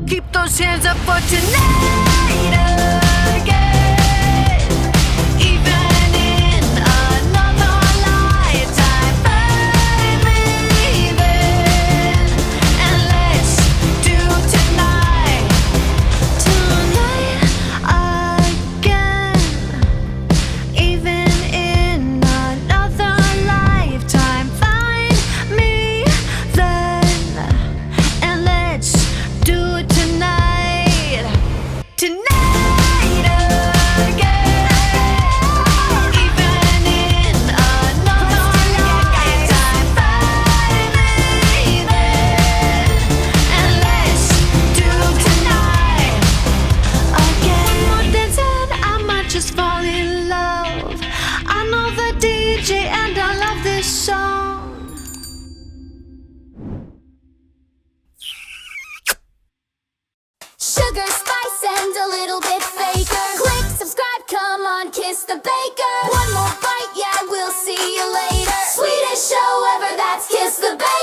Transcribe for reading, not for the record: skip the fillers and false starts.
Keep those hands up for tonight again. Even in another lifetime, find me then. And let's do tonight again. Even in another lifetime, find me then. And let's do it tonight again. Even in another lifetime, find me then. And let's do tonight again. One more dance and I might just fall in love. I know the DJ and I love this song. Sugar, spice, and a little bit faker. Click, subscribe, come on, kiss the baker. One more bite, yeah, we'll see you later. Sweetest show ever, that's Kiss the Baker.